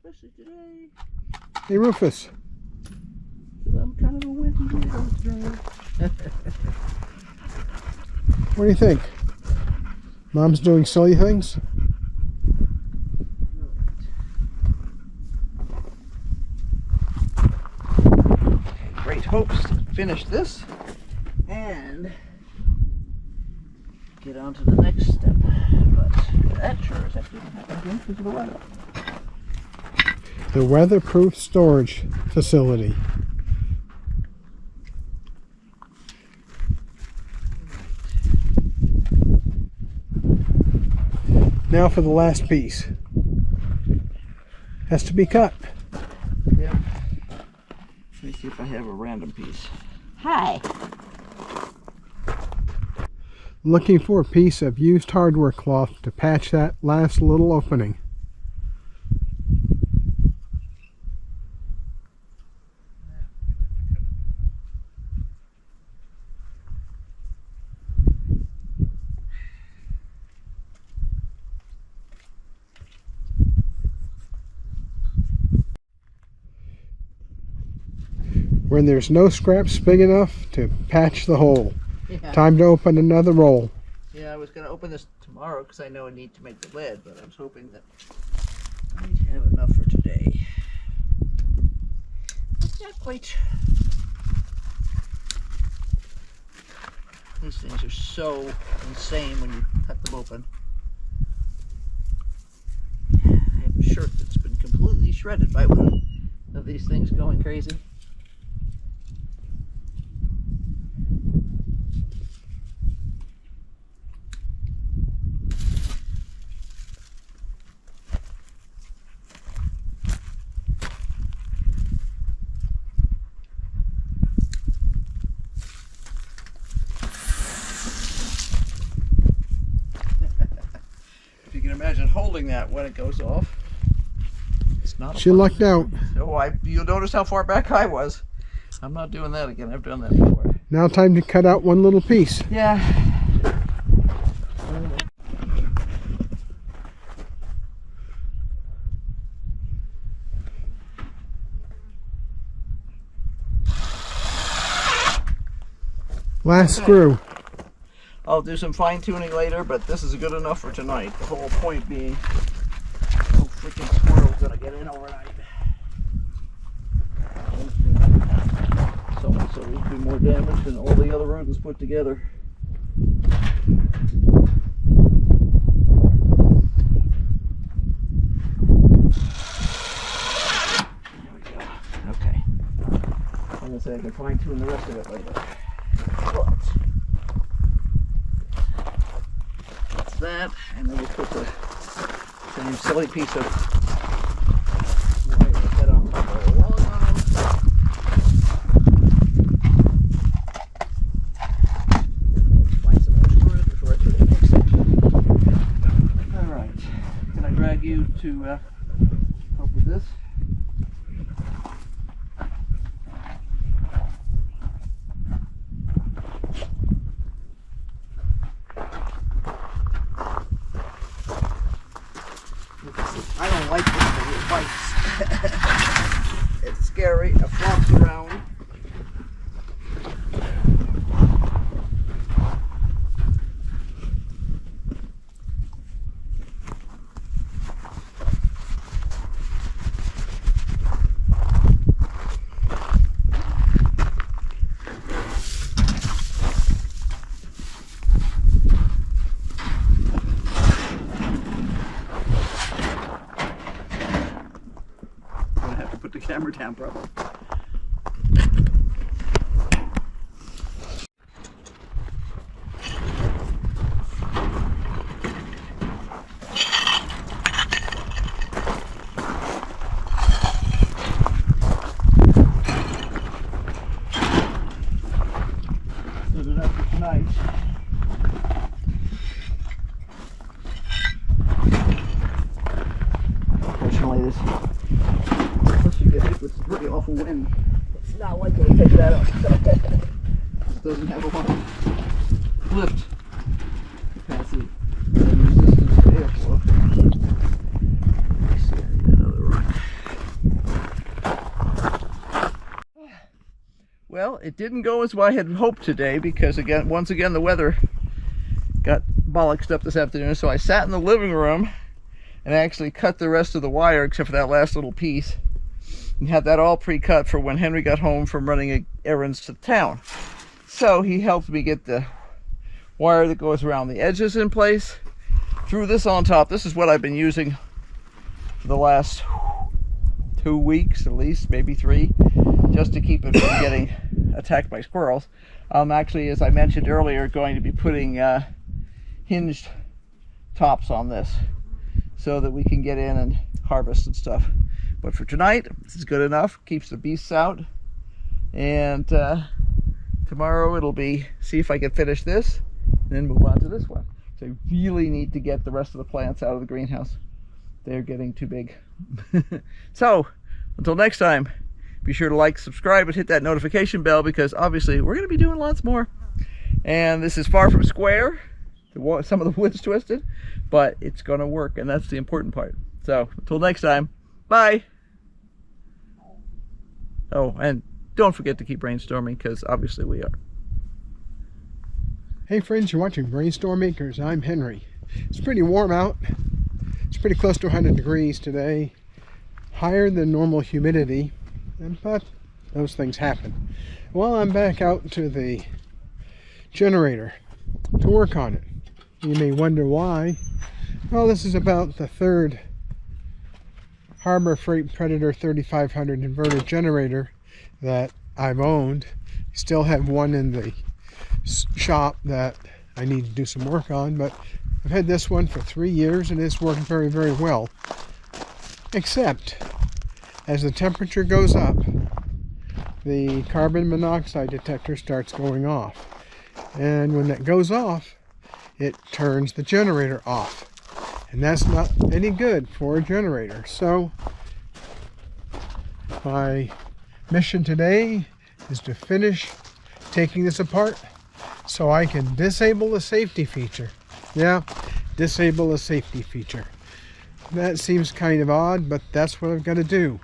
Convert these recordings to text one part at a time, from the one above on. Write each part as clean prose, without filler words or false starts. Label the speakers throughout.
Speaker 1: especially today.
Speaker 2: Hey Rufus.
Speaker 1: I'm kind of a windy weirdo today.
Speaker 2: What do you think? Mom's doing silly things?
Speaker 1: Great hopes to finish this and get on to the next step. But that sure as heck didn't happen again because of the weather.
Speaker 2: The weatherproof storage facility. Now for the last piece. Has to be cut.
Speaker 1: Yep. Let me see if I have a random piece. Hi.
Speaker 2: Looking for a piece of used hardware cloth to patch that last little opening. When there's no scraps big enough to patch the hole.
Speaker 1: Yeah.
Speaker 2: Time to open another roll.
Speaker 1: Yeah, I was going to open this tomorrow because I know I need to make the lid, but I was hoping that I might have enough for today. But not quite. These things are so insane when you cut them open. I have a shirt that's been completely shredded by one of these things going crazy. If you can imagine holding that when it goes off, it's not.
Speaker 2: She lucked out.
Speaker 1: Oh, you'll notice how far back I was. I'm not doing that again. I've done that before.
Speaker 2: Now time to cut out one little piece.
Speaker 1: Yeah.
Speaker 2: Last screw.
Speaker 1: I'll do some fine tuning later, but this is good enough for tonight. The whole point being, no freaking squirrel's gonna get in overnight. So we'll do more damage than all the other rodents put together. There we go. Okay. I'm gonna say I can fine tune the rest of it later. But that's that, and then we'll put the same silly piece of wire head on top of the long arm. Find some more screws before I try to fix it. Alright, can I drag you to help with this? I don't like this thing, it bites. It's scary, it flops around. Put the camera down, probably. Good enough for tonight. Unfortunately, this. You get hit with pretty awful wind. It's not likely to pick that up. It doesn't have a lot of lift capacity and resistance to airflow. Let's see, I need another rock. Well, it didn't go as I had hoped today because once again the weather got bollocksed up this afternoon. So I sat in the living room and actually cut the rest of the wire except for that last little piece, and had that all pre-cut for when Henry got home from running errands to town. So he helped me get the wire that goes around the edges in place, threw this on top. This is what I've been using for the last 2 weeks, at least, maybe 3, just to keep it from getting attacked by squirrels. Actually, as I mentioned earlier, going to be putting hinged tops on this so that we can get in and harvest and stuff. But for tonight, this is good enough. Keeps the beasts out. And tomorrow it'll be, see if I can finish this, and then move on to this one. So I really need to get the rest of the plants out of the greenhouse. They're getting too big. So, until next time, be sure to like, subscribe, and hit that notification bell, because obviously we're going to be doing lots more. And this is far from square. Some of the wood's twisted, but it's going to work, and that's the important part. So, until next time, bye! Oh, and don't forget to keep brainstorming, because obviously we are.
Speaker 2: Hey friends, you're watching BrainStormAcres. I'm Henry. It's pretty warm out. It's pretty close to 100 degrees today. Higher than normal humidity, but those things happen. Well, I'm back out to the generator to work on it. You may wonder why. Well, this is about the 3rd Harbor Freight Predator 3500 inverter generator that I've owned. Still have one in the shop that I need to do some work on, but I've had this one for 3 years and it's working very, very well. Except, as the temperature goes up, the carbon monoxide detector starts going off. And when that goes off, it turns the generator off. And that's not any good for a generator. So, my mission today is to finish taking this apart so I can disable the safety feature. Yeah, disable the safety feature. That seems kind of odd, but that's what I've got to do.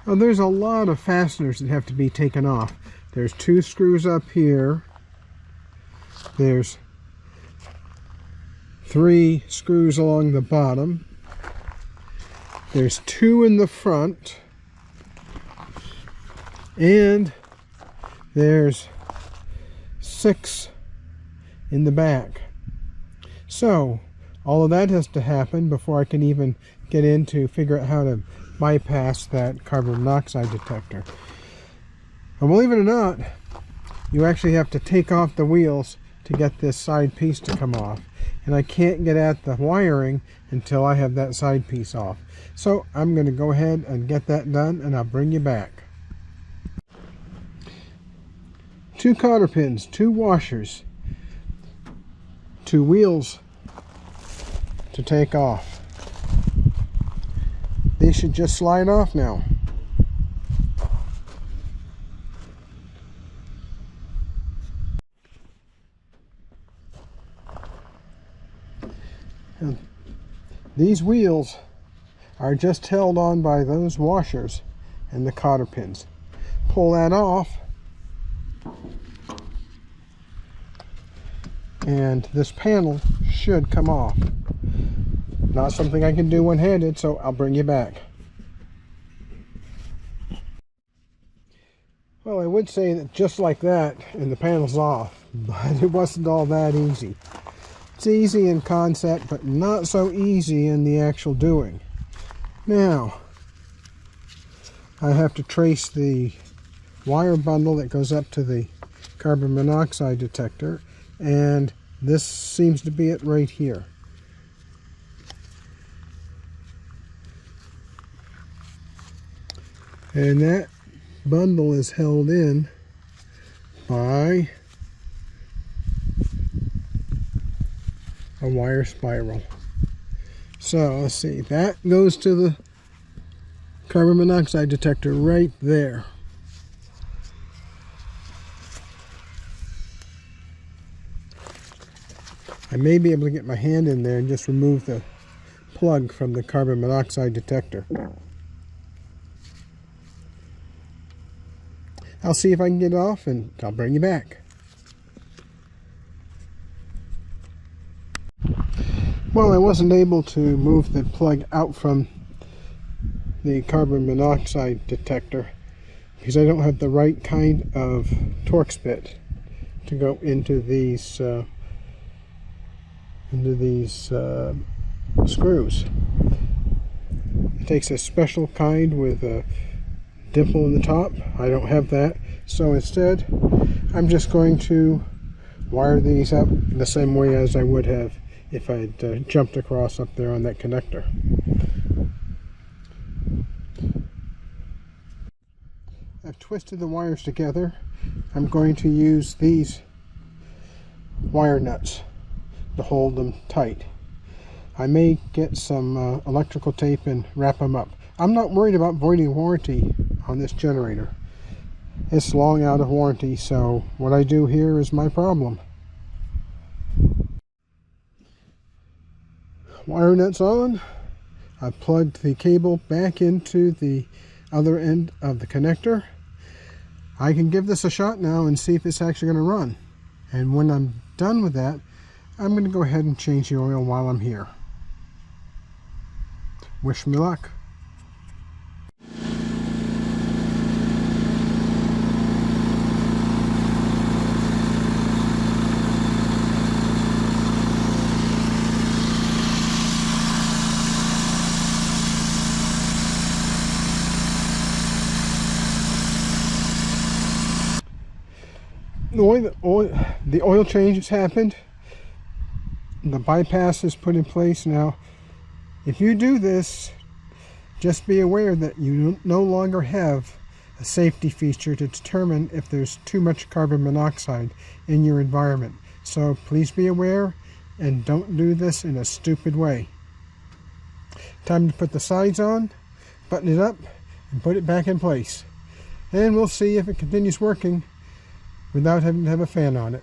Speaker 2: Well, there's a lot of fasteners that have to be taken off. There's 2 screws up here. There's 3 screws along the bottom. There's 2 in the front. And there's 6 in the back. So, all of that has to happen before I can even get in to figure out how to bypass that carbon monoxide detector. And believe it or not, you actually have to take off the wheels to get this side piece to come off. And I can't get at the wiring until I have that side piece off. So I'm going to go ahead and get that done, and I'll bring you back. 2 cotter pins, 2 washers, 2 wheels to take off. They should just slide off now. And these wheels are just held on by those washers and the cotter pins. Pull that off, and this panel should come off. Not something I can do one-handed, so I'll bring you back. Well, I would say that just like that, and the panel's off, but it wasn't all that easy. It's easy in concept, but not so easy in the actual doing. Now, I have to trace the wire bundle that goes up to the carbon monoxide detector, and this seems to be it right here. And that bundle is held in by a wire spiral. So let's see, that goes to the carbon monoxide detector right there. I may be able to get my hand in there and just remove the plug from the carbon monoxide detector. I'll see if I can get it off and I'll bring you back. Well, I wasn't able to move the plug out from the carbon monoxide detector because I don't have the right kind of Torx bit to go into these screws. It takes a special kind with a dimple in the top. I don't have that, so instead I'm just going to wire these up the same way as I would have if I'd jumped across up there on that connector. I've twisted the wires together. I'm going to use these wire nuts to hold them tight. I may get some electrical tape and wrap them up. I'm not worried about voiding warranty on this generator. It's long out of warranty, so what I do here is my problem. Wire nuts on. I plugged the cable back into the other end of the connector. I can give this a shot now and see if it's actually going to run. And when I'm done with that, I'm going to go ahead and change the oil while I'm here. Wish me luck. The oil change has happened. The bypass is put in place now. If you do this, just be aware that you no longer have a safety feature to determine if there's too much carbon monoxide in your environment. So please be aware and don't do this in a stupid way. Time to put the sides on, button it up, and put it back in place. And we'll see if it continues working without having to have a fan on it.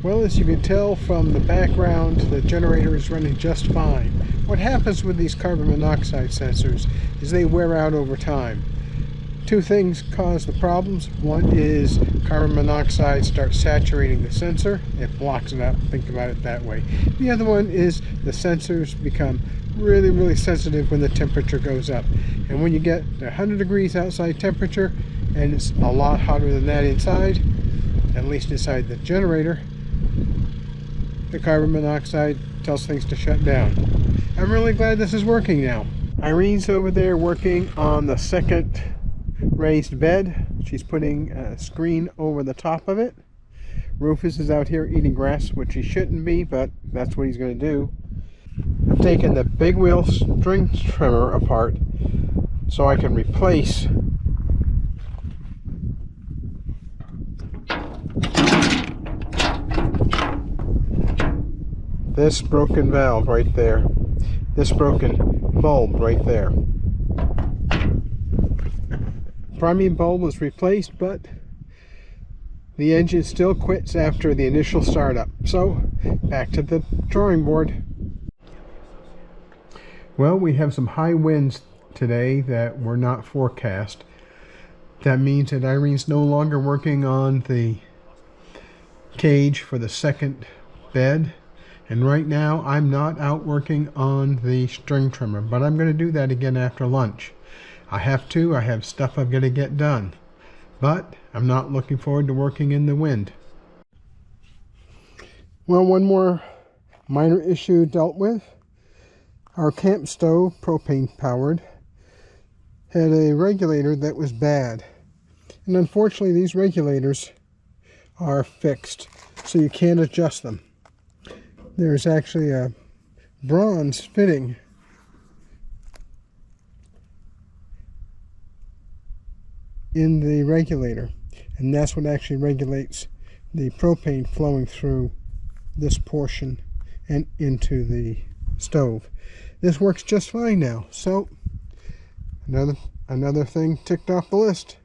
Speaker 2: Well, as you can tell from the background, the generator is running just fine. What happens with these carbon monoxide sensors is they wear out over time. Two things cause the problems. One is carbon monoxide starts saturating the sensor. It blocks it out. Think about it that way. The other one is the sensors become really sensitive when the temperature goes up. And when you get 100 degrees outside temperature and it's a lot hotter than that inside, at least inside the generator, the carbon monoxide tells things to shut down. I'm really glad this is working now. Irene's over there working on the second raised bed. She's putting a screen over the top of it. Rufus is out here eating grass, which he shouldn't be, but that's what he's going to do. I've taken the big wheel string trimmer apart so I can replace this broken valve right there, this broken bulb right there. Priming bulb was replaced, but the engine still quits after the initial startup. So back to the drawing board. Well, we have some high winds today that were not forecast. That means that Irene's no longer working on the cage for the second bed. And right now I'm not out working on the string trimmer, but I'm going to do that again after lunch. I have to. I have stuff I've got to get done. But I'm not looking forward to working in the wind. Well, one more minor issue dealt with. Our camp stove, propane powered, had a regulator that was bad. And unfortunately these regulators are fixed, so you can't adjust them. There's actually a bronze fitting in the regulator, and that's what actually regulates the propane flowing through this portion and into the stove. This works just fine now, so another thing ticked off the list.